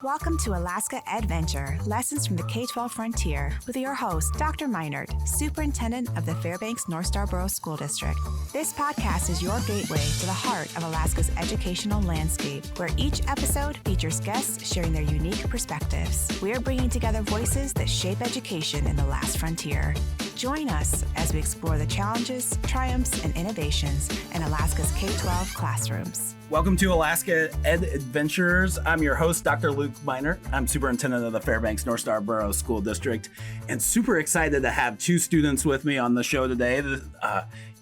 Welcome to Alaska EdVenture, Lessons from the K-12 Frontier, with your host, Dr. Meinert, Superintendent of the Fairbanks North Starborough School District. This podcast is your gateway to the heart of Alaska's educational landscape, where each episode features guests sharing their unique perspectives. We are bringing together voices that shape education in the last frontier. Join us as we explore the challenges, triumphs, and innovations in Alaska's K-12 classrooms. Welcome to Alaska EdVentures. I'm your host, Dr. Luke Meinert. I'm Superintendent of the Fairbanks North Starborough School District, and super excited to have two students with me on the show today.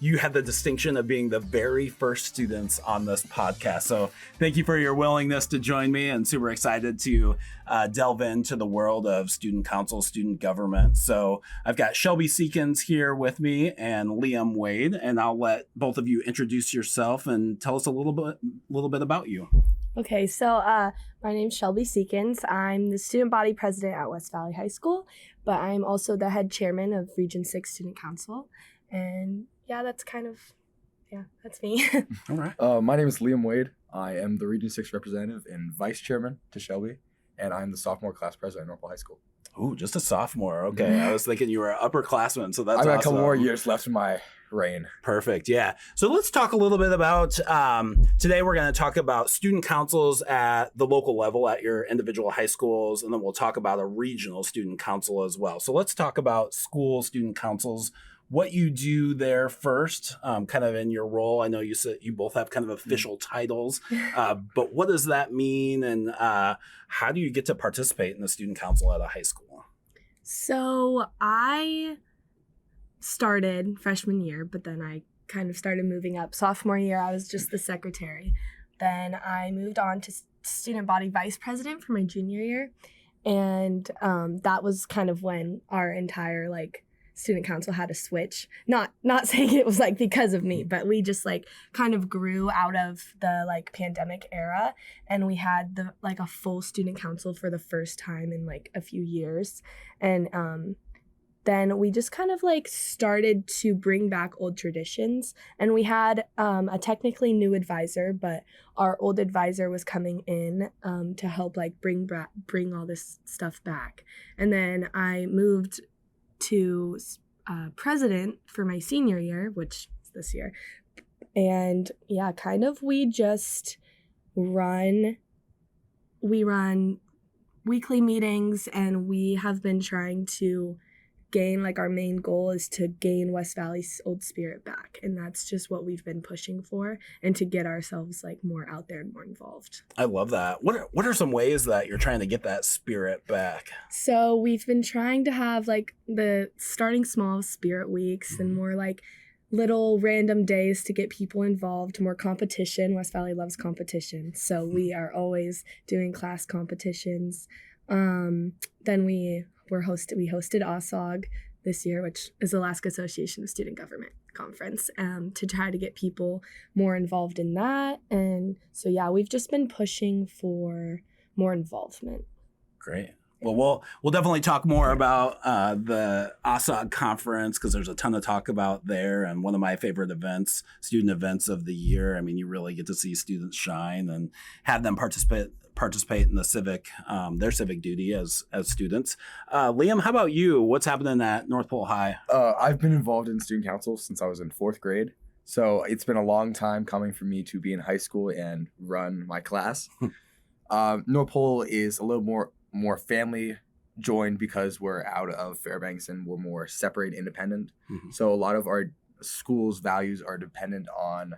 You had the distinction of being the very first students on this podcast, so thank you for your willingness to join me, and super excited to delve into the world of student council, student government. So I've got Shelby Seekins here with me and Liam Wade, and I'll let both of you introduce yourself and tell us a little bit about you. Okay, so my name's Shelby Seekins. I'm the student body president at West Valley High School, but I'm also the head chairman of Region 6 Student Council. And yeah, that's me. All right. My name is Liam Wade. I am the Region 6 representative and vice chairman to Shelby, and I'm the sophomore class president at North Pole High School. Ooh, just a sophomore. Okay, I was thinking you were an upperclassman, so that's awesome. I've got a couple more years left in my reign. Perfect, yeah. So let's talk a little bit about, today we're going to talk about student councils at the local level at your individual high schools, and then we'll talk about a regional student council as well. So let's talk about school student councils, what you do there first, kind of in your role. I know you said you both have kind of official titles, but what does that mean, and how do you get to participate in the student council at a high school? So I started freshman year, but then I kind of started moving up. Sophomore year, I was just the secretary. Then I moved on to student body vice president for my junior year, and that was kind of when our entire student council had a switch. Not saying it was because of me, but we just kind of grew out of the pandemic era, and we had a full student council for the first time in a few years. And then we just kind of started to bring back old traditions, and we had a technically new advisor, but our old advisor was coming in to help bring all this stuff back. And then I moved to president for my senior year, which is this year. And yeah, kind of we run weekly meetings, and we have been trying to gain, our main goal is to gain West Valley's old spirit back. And that's just what we've been pushing for, and to get ourselves more out there and more involved. I love that. What are some ways that you're trying to get that spirit back? So we've been trying to have the starting small spirit weeks, and more little random days to get people involved, more competition. West Valley loves competition. So we are always doing class competitions. Then we hosted OOG this year, which is Alaska Association of Student Government Conference, to try to get people more involved in that. And so, yeah, we've just been pushing for more involvement. Great. Well, we'll definitely talk more about the OOG Conference, because there's a ton to talk about there, and one of my favorite events, student events of the year. I mean, you really get to see students shine and have them participate in the their civic duty as students. Liam, how about you? What's happening at North Pole High? I've been involved in student council since I was in 4th grade. So it's been a long time coming for me to be in high school and run my class. North Pole is a little more family joined because we're out of Fairbanks and we're more separate, independent. Mm-hmm. So a lot of our school's values are dependent on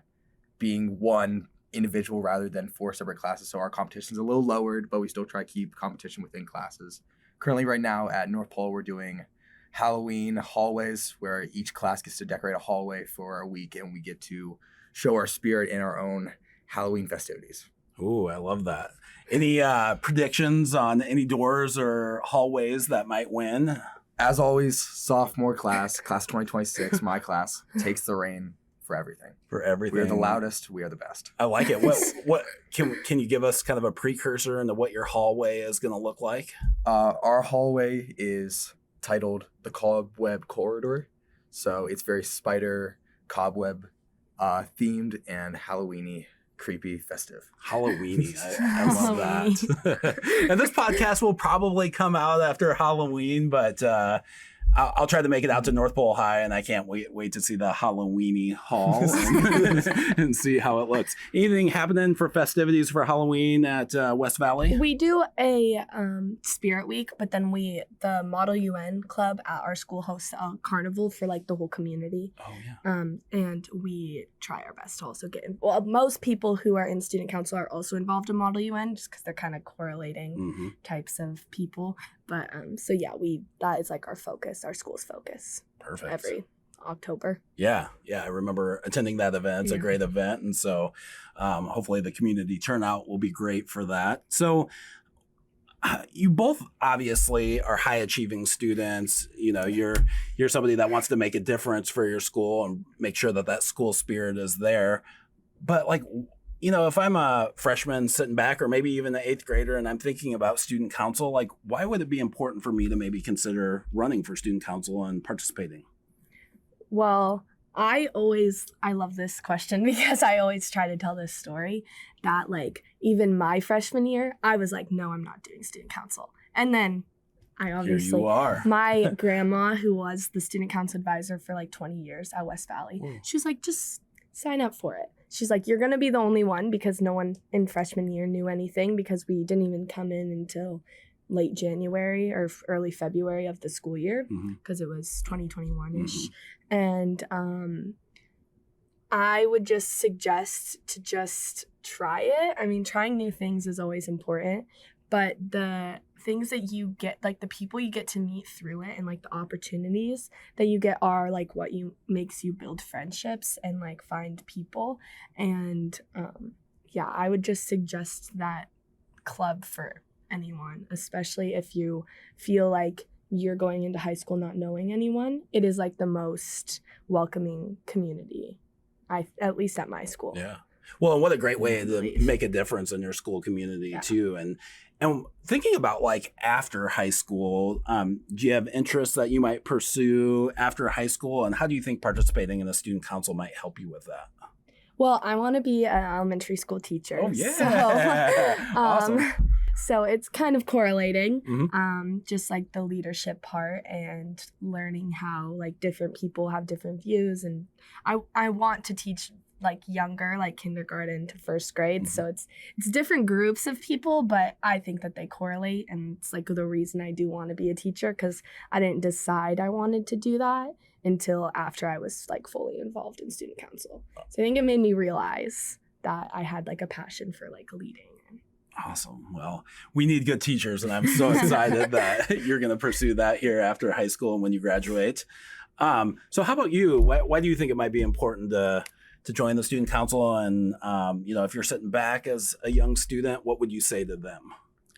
being one individual rather than 4 separate classes. So our competition's a little lowered, but we still try to keep competition within classes. Currently right now at North Pole, we're doing Halloween hallways where each class gets to decorate a hallway for a week, and we get to show our spirit in our own Halloween festivities. Ooh, I love that. Any predictions on any doors or hallways that might win? As always, sophomore class 2026, my class, takes the reign for everything. For everything. We are the loudest. We are the best. I like it. What can you give us kind of a precursor into what your hallway is going to look like? Our hallway is titled the Cobweb Corridor. So it's very spider, cobweb themed and Halloween-y creepy, festive. Halloweeny. I love that. And this podcast will probably come out after Halloween, but I'll try to make it out to North Pole High, and I can't wait to see the Halloweeny Hall and see how it looks. Anything happening for festivities for Halloween at West Valley? We do a Spirit Week, but then the Model UN Club at our school hosts a carnival for like the whole community. Oh yeah. And we try our best to also get in. Well, most people who are in student council are also involved in Model UN, just because they're kind of correlating types of people. But so yeah, that is like our focus, our school's focus. Perfect. Every October. Yeah, I remember attending that event. It's a great event, and so hopefully the community turnout will be great for that. So you both obviously are high achieving students. You know, you're somebody that wants to make a difference for your school and make sure that school spirit is there. But like, you know, if I'm a freshman sitting back, or maybe even an 8th grader, and I'm thinking about student council, like, why would it be important for me to maybe consider running for student council and participating? Well, I love this question because I always try to tell this story that like even my freshman year, I was like, no, I'm not doing student council. And then I obviously, here you are. My grandma, who was the student council advisor for like 20 years at West Valley, she was like, just sign up for it. She's like, you're going to be the only one, because no one in freshman year knew anything, because we didn't even come in until late January or early February of the school year, because it was 2021-ish. And I would just suggest to just try it. I mean, trying new things is always important, but the things that you get, like the people you get to meet through it and like the opportunities that you get are like what makes you build friendships and like find people. And I would just suggest that club for anyone, especially if you feel like you're going into high school not knowing anyone. It is like the most welcoming community, at least at my school. Yeah. Well, what a great way to make a difference in your school community too. And thinking about like after high school, do you have interests that you might pursue after high school? And how do you think participating in a student council might help you with that? Well, I want to be an elementary school teacher. Oh, yeah. So, awesome. So it's kind of correlating, just like the leadership part and learning how like different people have different views. And I want to teach like younger, like kindergarten to first grade. So it's different groups of people, but I think that they correlate. And it's like the reason I do want to be a teacher, because I didn't decide I wanted to do that until after I was like fully involved in student council. So I think it made me realize that I had like a passion for like leading. Awesome. Well, we need good teachers, and I'm so excited that you're going to pursue that here after high school and when you graduate. So how about you? Why do you think it might be important to join the student council? And, if you're sitting back as a young student, what would you say to them?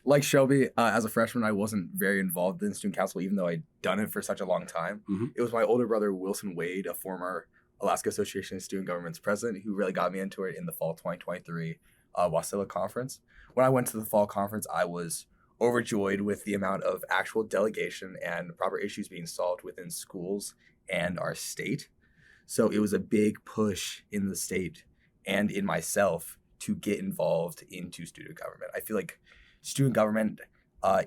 Like Shelby, as a freshman, I wasn't very involved in student council, even though I'd done it for such a long time. It was my older brother, Wilson Wade, a former Alaska Association of Student Governments president, who really got me into it in the fall 2023 OOG Conference. When I went to the fall conference, I was overjoyed with the amount of actual delegation and proper issues being solved within schools and our state. So it was a big push in the state and in myself to get involved into student government. I feel like student government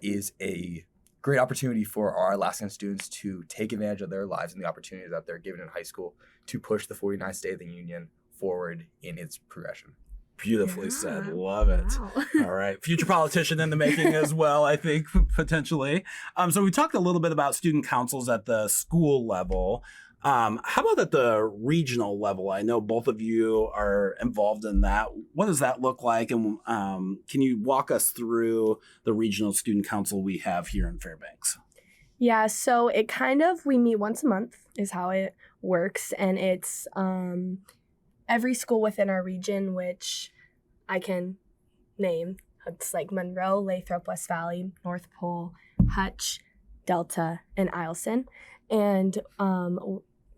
is a great opportunity for our Alaskan students to take advantage of their lives and the opportunities that they're given in high school to push the 49th State of the Union forward in its progression. Beautifully said. Love it. Wow. All right. Future politician in the making as well, I think, potentially. So we talked a little bit about student councils at the school level. How about at the regional level? I know both of you are involved in that. What does that look like? And can you walk us through the regional student council we have here in Fairbanks? Yeah, so we meet once a month is how it works. And it's every school within our region, which I can name. It's like Monroe, Lathrop, West Valley, North Pole, Hutch, Delta, and Eielson. And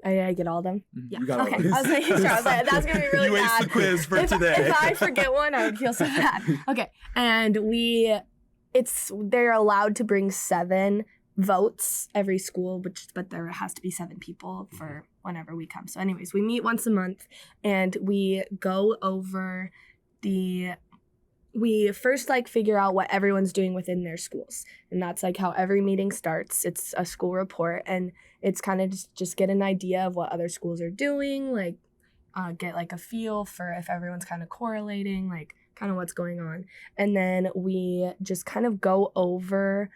I get all of them? Yeah. Okay. I was making sure. I was like, that's going to be really bad. You aced the quiz for today. If I forget one, I would feel so bad. Okay. And they're allowed to bring 7 votes every school, but there has to be 7 people for whenever we come. So anyways, we meet once a month and we go over we first like figure out what everyone's doing within their schools, and that's like how every meeting starts. It's a school report, and it's kind of just get an idea of what other schools are doing, like get like a feel for if everyone's kind of correlating, like kind of what's going on. And then we just kind of go over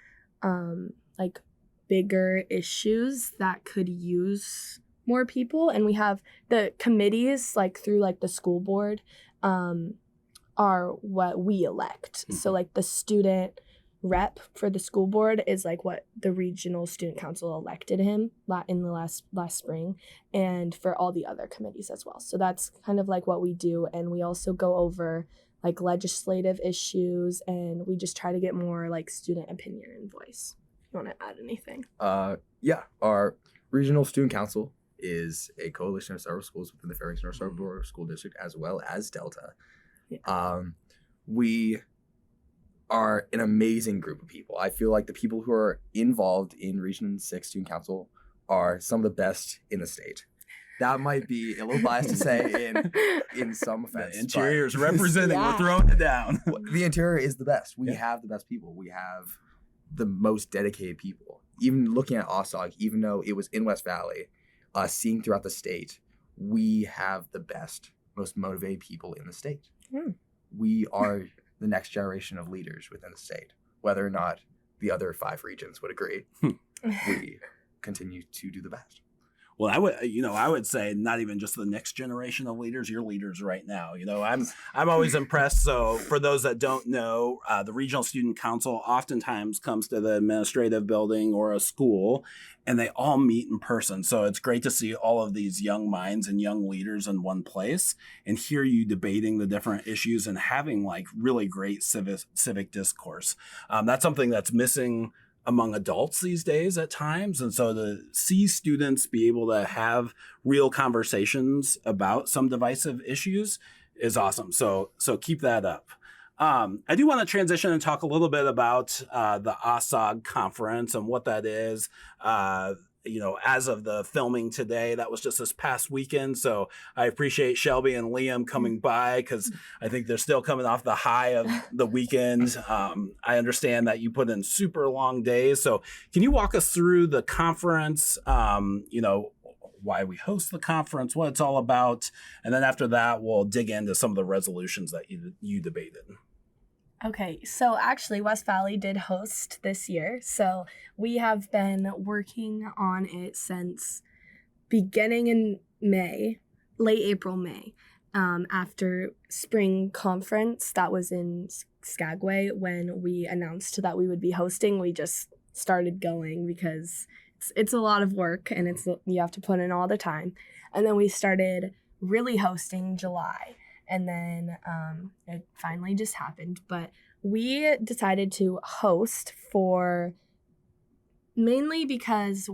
like bigger issues that could use more people. And we have the committees like through like the school board are what we elect. Mm-hmm. So like the student rep for the school board is like what the regional student council elected him in the last spring, and for all the other committees as well. So that's kind of like what we do. And we also go over like legislative issues, and we just try to get more like student opinion and voice. You want to add anything? Yeah, our regional student council is a coalition of several schools within the Fairbanks North Star Borough School District, as well as Delta. Yeah. We are an amazing group of people. I feel like the people who are involved in Region 6 Student Council are some of the best in the state. That might be a little biased to say in some offense. The interior is representing. Yeah. We're throwing it down. The interior is the best. We have the best people. We have the most dedicated people. Even looking at OSOG, even though it was in West Valley, seeing throughout the state, we have the best, most motivated people in the state. We are the next generation of leaders within the state. Whether or not the other 5 regions would agree, we continue to do the best. Well, I would say not even just the next generation of leaders. You're leaders right now. I'm always impressed. So for those that don't know, the Regional Student Council oftentimes comes to the administrative building or a school, and they all meet in person. So it's great to see all of these young minds and young leaders in one place and hear you debating the different issues and having like really great civic discourse. That's something that's missing among adults these days at times. And so to see students be able to have real conversations about some divisive issues is awesome. So keep that up. I do want to transition and talk a little bit about the OOG Conference and what that is. As of the filming today, that was just this past weekend. So I appreciate Shelby and Liam coming by because I think they're still coming off the high of the weekend. I understand that you put in super long days. So can you walk us through the conference, why we host the conference, what it's all about? And then after that, we'll dig into some of the resolutions that you debated. Okay, so actually West Valley did host this year. So we have been working on it since beginning in May, late April, May, after spring conference that was in Skagway. When we announced that we would be hosting, we just started going because it's a lot of work and you have to put in all the time. And then we started really hosting July. And then it finally just happened. But we decided to host mainly because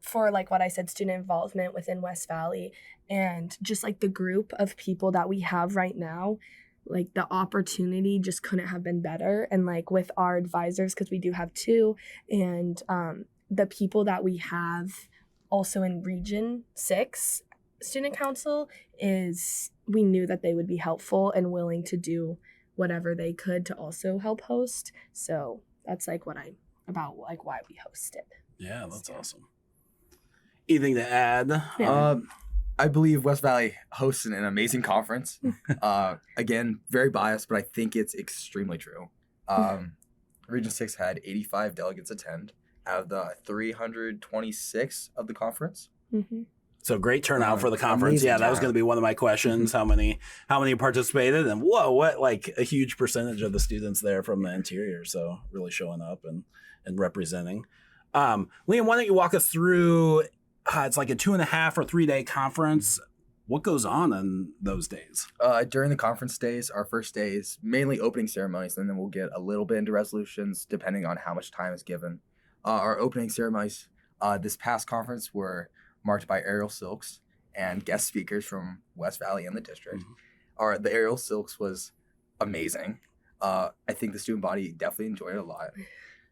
for like what I said, student involvement within West Valley and just like the group of people that we have right now, like the opportunity just couldn't have been better. And like with our advisors, because we do have 2, and the people that we have also in Region 6 Student Council we knew that they would be helpful and willing to do whatever they could to also help host. So that's like why we host it. Yeah, that's awesome. Anything to add? Yeah. I believe West Valley hosts an amazing conference. Again, very biased, but I think it's extremely true. Region 6 had 85 delegates attend out of the 326 of the conference. Mm-hmm. So great turnout for the conference. Yeah, that was going to be one of my questions. Mm-hmm. How many participated? And what like a huge percentage of the students there from the interior. So really showing up and representing. Liam, why don't you walk us through, it's like a 2.5 or 3 day conference. What goes on in those days? During the conference days, our first day is mainly opening ceremonies, and then we'll get a little bit into resolutions depending on how much time is given. Our opening ceremonies this past conference were marked by aerial silks and guest speakers from West Valley and the district. Mm-hmm. The aerial silks was amazing. I think the student body definitely enjoyed it a lot.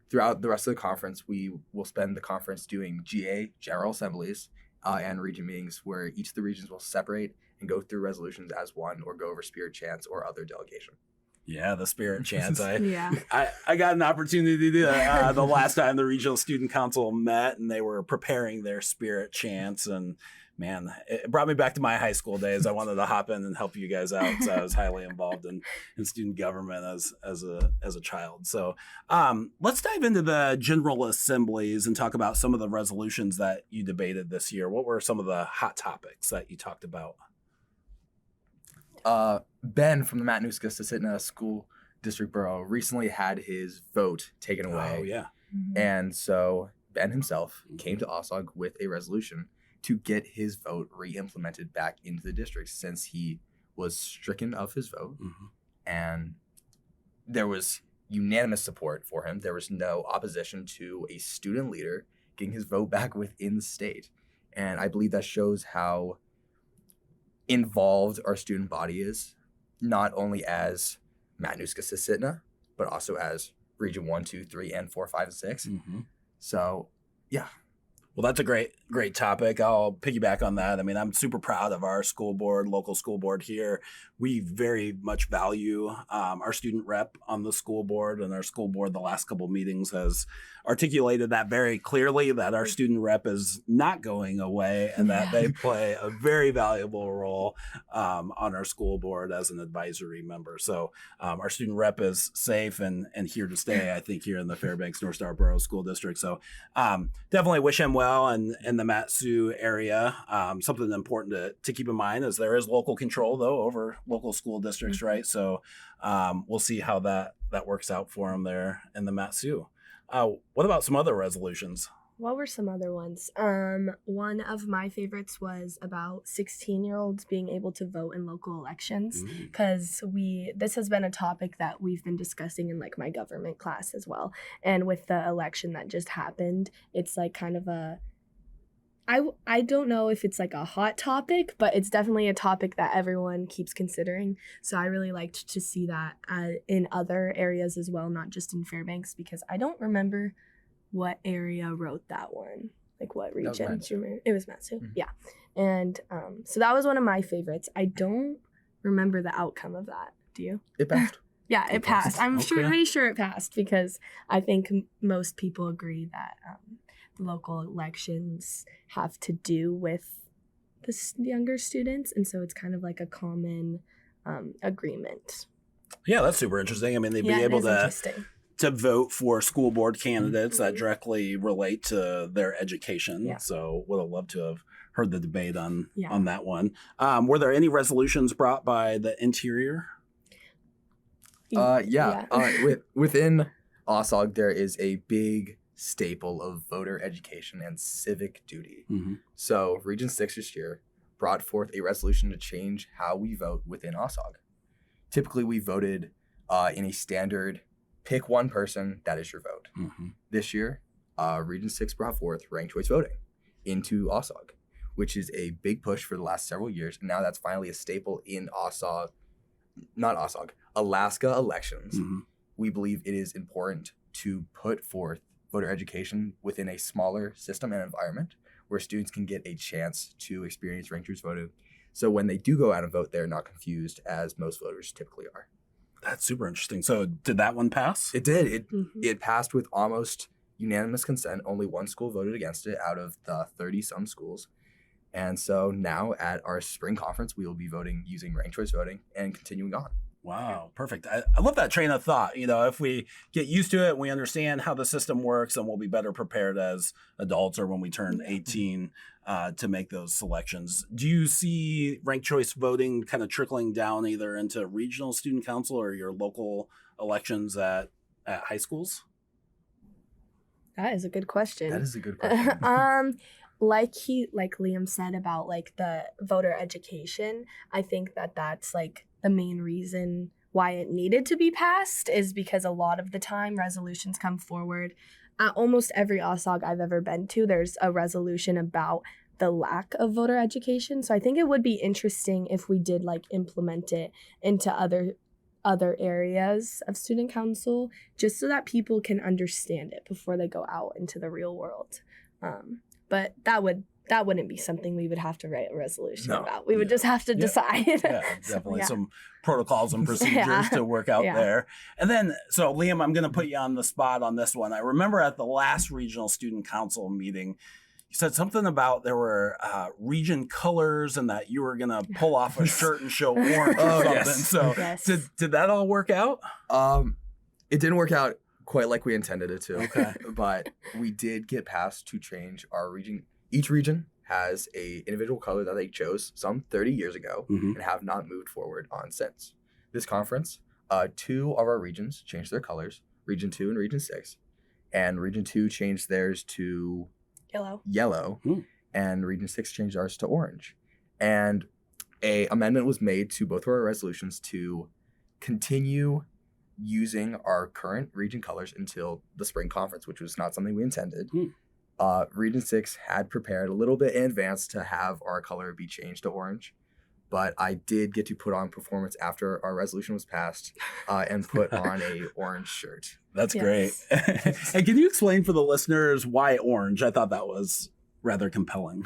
Throughout the rest of the conference, we will spend the conference doing GA, General Assemblies, and region meetings where each of the regions will separate and go through resolutions as one or go over spirit chants or other delegation. Yeah, the spirit chants. Yeah. I got an opportunity to do that the last time the Regional Student Council met, and they were preparing their spirit chants. And man, it brought me back to my high school days. I wanted to hop in and help you guys out because I was highly involved in student government as a child. So let's dive into the General Assemblies and talk about some of the resolutions that you debated this year. What were some of the hot topics that you talked about? Ben from the Matanuska-Susitna School District Borough recently had his vote taken away. Oh, yeah. And so Ben himself came to OSOG with a resolution to get his vote re-implemented back into the district since he was stricken of his vote. And there was unanimous support for him. There was no opposition to a student leader getting his vote back within the state. And I believe that shows how involved our student body is, not only as Matanuska-Susitna, but also as Region 1, 2, 3, and 4, 5, and 6. So, yeah. Well, that's a great topic. I'll piggyback on that. I mean, I'm super proud of our school board, local school board here. We very much value our student rep on the school board, and our school board the last couple of meetings has articulated that very clearly, that our student rep is not going away and that they play a very valuable role on our school board as an advisory member. So our student rep is safe and here to stay, I think, here in the Fairbanks North Star Borough School District. So definitely wish him well in the Mat-Su area. Something important to keep in mind is there is local control, though, over local school districts, right? So we'll see how that works out for him there in the Mat-Su. What about some other resolutions? What were some other ones? One of my favorites was about 16-year-olds being able to vote in local elections, because this has been a topic that we've been discussing in like my government class as well. And with the election that just happened, it's like kind of I don't know if it's like a hot topic, but it's definitely a topic that everyone keeps considering. So I really liked to see that in other areas as well, not just in Fairbanks, because I don't remember what area wrote that one, like what region. It was Mat-Su. Yeah. And so that was one of my favorites. I don't remember the outcome of that. Do you? It passed. Yeah, it passed. I'm Okay. pretty sure it passed, because I think most people agree that local elections have to do with the younger students, and so it's kind of like a common agreement. Yeah, that's super interesting. I mean, they'd be able to vote for school board candidates that directly relate to their education. Yeah. So would have loved to have heard the debate on that one. Were there any resolutions brought by the interior? Within OSOG, there is a big staple of voter education and civic duty. So Region 6 this year brought forth a resolution to change how we vote within OSOG. Typically, we voted in a standard pick one person, that is your vote. This year, Region 6 brought forth ranked choice voting into OSOG, which is a big push for the last several years. And now that's finally a staple in Alaska elections. We believe it is important to put forth voter education within a smaller system and environment where students can get a chance to experience ranked choice voting. So when they do go out and vote, they're not confused as most voters typically are. That's super interesting. So did that one pass? It did. It passed with almost unanimous consent. Only one school voted against it out of the 30-some schools. And so now at our spring conference, we will be voting using ranked choice voting and continuing on. Wow, perfect. I love that train of thought. You know, if we get used to it, we understand how the system works, and we'll be better prepared as adults or when we turn 18 to make those selections. Do you see ranked choice voting kind of trickling down either into regional student council or your local elections at high schools? That is a good question. That is a good question. Like Liam said about like the voter education, I think that's like the main reason why it needed to be passed is because a lot of the time resolutions come forward. At almost every OSOG I've ever been to, there's a resolution about the lack of voter education. So I think it would be interesting if we did like implement it into other areas of student council, just so that people can understand it before they go out into the real world. But that would that wouldn't be something we would have to write a resolution No. about. We would just have to decide. Yeah, definitely some protocols and procedures to work out there. And then, so Liam, I'm going to put you on the spot on this one. I remember at the last regional student council meeting, you said something about there were region colors and that you were going to pull off a shirt and show orange or something. Yes. So Yes. did that all work out? It didn't work out quite like we intended it to. Okay. But we did get passed to change our region. Each region has a individual color that they chose some 30 years ago Mhm. and have not moved forward on since. This conference, 2 of our regions changed their colors, Region 2 and Region 6. And Region 2 changed theirs to yellow, and Region 6 changed ours to orange. And a amendment was made to both of our resolutions to continue using our current region colors until the spring conference, which was not something we intended. Region 6 had prepared a little bit in advance to have our color be changed to orange, but I did get to put on performance after our resolution was passed and put on a orange shirt. That's great. And can you explain for the listeners why orange? I thought that was rather compelling.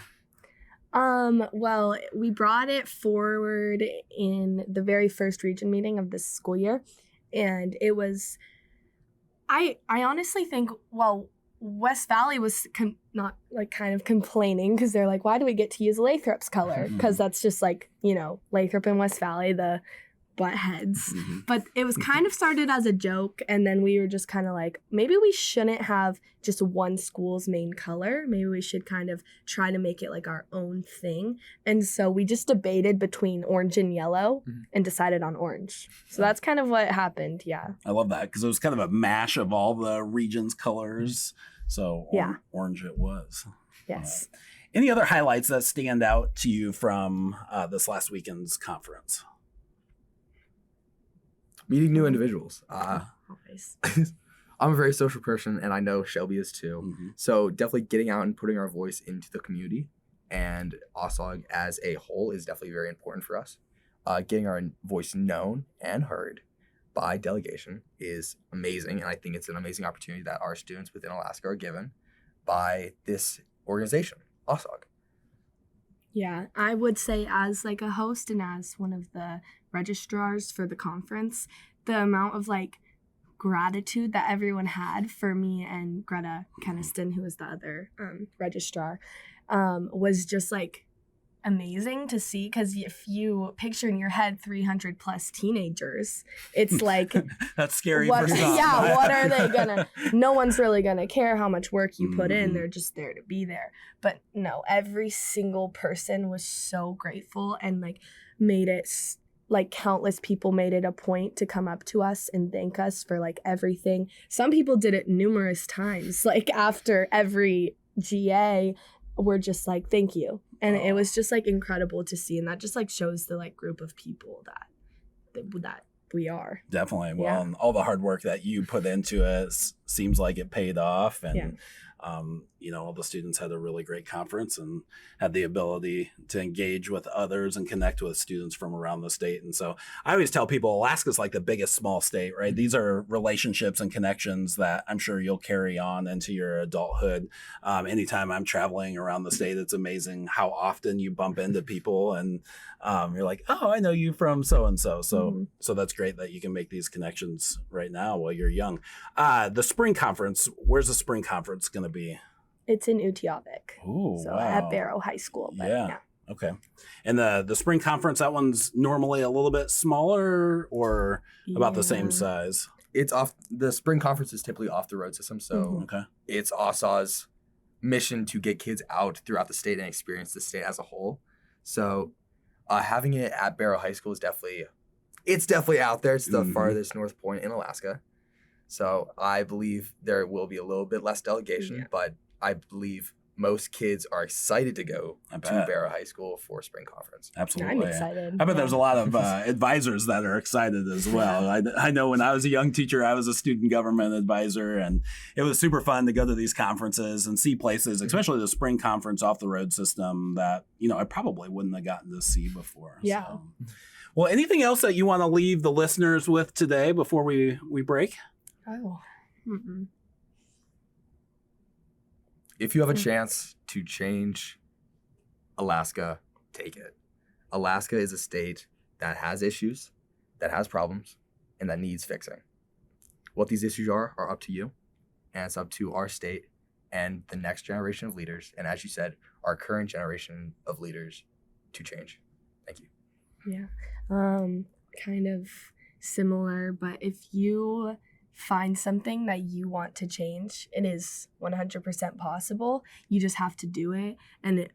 Well, we brought it forward in the very first region meeting of this school year, and it was, I honestly think, well, West Valley was not like kind of complaining because they're like, why do we get to use Lathrop's color? Because that's just like, Lathrop and West Valley, the butt heads. But it was kind of started as a joke, and then we were just kind of like, maybe we shouldn't have just one school's main color. Maybe we should kind of try to make it like our own thing. And so we just debated between orange and yellow and decided on orange. So that's kind of what happened. Yeah. I love that because it was kind of a mash of all the region's colors. So orange it was. Yes. Any other highlights that stand out to you from this last weekend's conference? Meeting new individuals. Always. I'm a very social person, and I know Shelby is too. So definitely getting out and putting our voice into the community and OSOG as a whole is definitely very important for us. Getting our voice known and heard by delegation is amazing, and I think it's an amazing opportunity that our students within Alaska are given by this organization, OSOG. Yeah, I would say as like a host and as one of the registrars for the conference, the amount of like gratitude that everyone had for me and Greta Keniston, who was the other registrar, was just like amazing to see, because if you picture in your head 300 plus teenagers, it's like that's scary. What, for some. yeah, what are they gonna? No one's really gonna care how much work you put in. They're just there to be there. But no, every single person was so grateful and like made it. Like countless people made it a point to come up to us and thank us for like everything. Some people did it numerous times. Like after every GA, we're just like, thank you. And it was just like incredible to see. And that just like shows the like group of people that we are. Definitely. Well, and all the hard work that you put into it seems like it paid off. And, all the students had a really great conference and had the ability to engage with others and connect with students from around the state. And so I always tell people Alaska's like the biggest small state, right? These are relationships and connections that I'm sure you'll carry on into your adulthood. Anytime I'm traveling around the state, it's amazing how often you bump into people and you're like, oh, I know you from so-and-so. So that's great that you can make these connections right now while you're young. The spring conference, where's the spring conference going to be? It's in Utqiagvik. Oh, so wow. At Barrow High School. But yeah. Okay. And the spring conference, that one's normally a little bit smaller or about the same size? It's off. The spring conference is typically off the road system. So it's OSA's mission to get kids out throughout the state and experience the state as a whole. So having it at Barrow High School is definitely out there. It's the farthest north point in Alaska. So I believe there will be a little bit less delegation, but I believe most kids are excited to go to Barrow High School for spring conference. Absolutely. I'm excited. I bet there's a lot of advisors that are excited as well. I know when I was a young teacher, I was a student government advisor, and it was super fun to go to these conferences and see places, especially the spring conference off the road system that, I probably wouldn't have gotten to see before. Yeah. So. Well, anything else that you want to leave the listeners with today before we break? Oh. If you have a chance to change Alaska, take it. Alaska is a state that has issues, that has problems, and that needs fixing. What these issues are up to you, and it's up to our state and the next generation of leaders, and as you said, our current generation of leaders to change. Thank you. Yeah. Kind of similar, but if you find something that you want to change, it is 100% possible. You just have to do it. And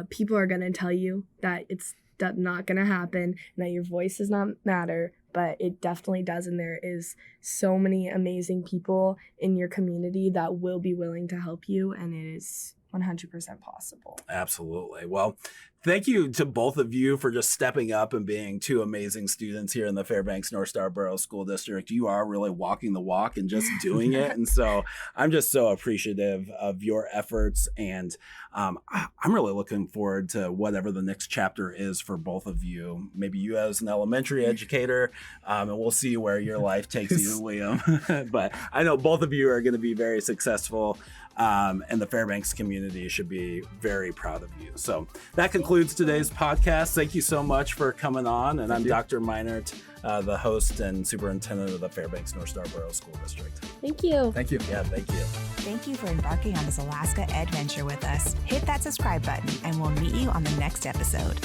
people are going to tell you that it's not going to happen and that your voice does not matter, but it definitely does. And there is so many amazing people in your community that will be willing to help you, and it is 100% possible. Absolutely. Well, thank you to both of you for just stepping up and being two amazing students here in the Fairbanks North Star Borough School District. You are really walking the walk and just doing it. And so I'm just so appreciative of your efforts. And I'm really looking forward to whatever the next chapter is for both of you. Maybe you as an elementary educator, and we'll see where your life takes you, Liam. But I know both of you are going to be very successful. And the Fairbanks community should be very proud of you. So that concludes today's podcast. Thank you so much for coming on. And I'm Dr. Meinert, the host and superintendent of the Fairbanks North Star Borough School District. Thank you. Thank you. Yeah, thank you. Thank you for embarking on this Alaska EdVenture with us. Hit that subscribe button and we'll meet you on the next episode.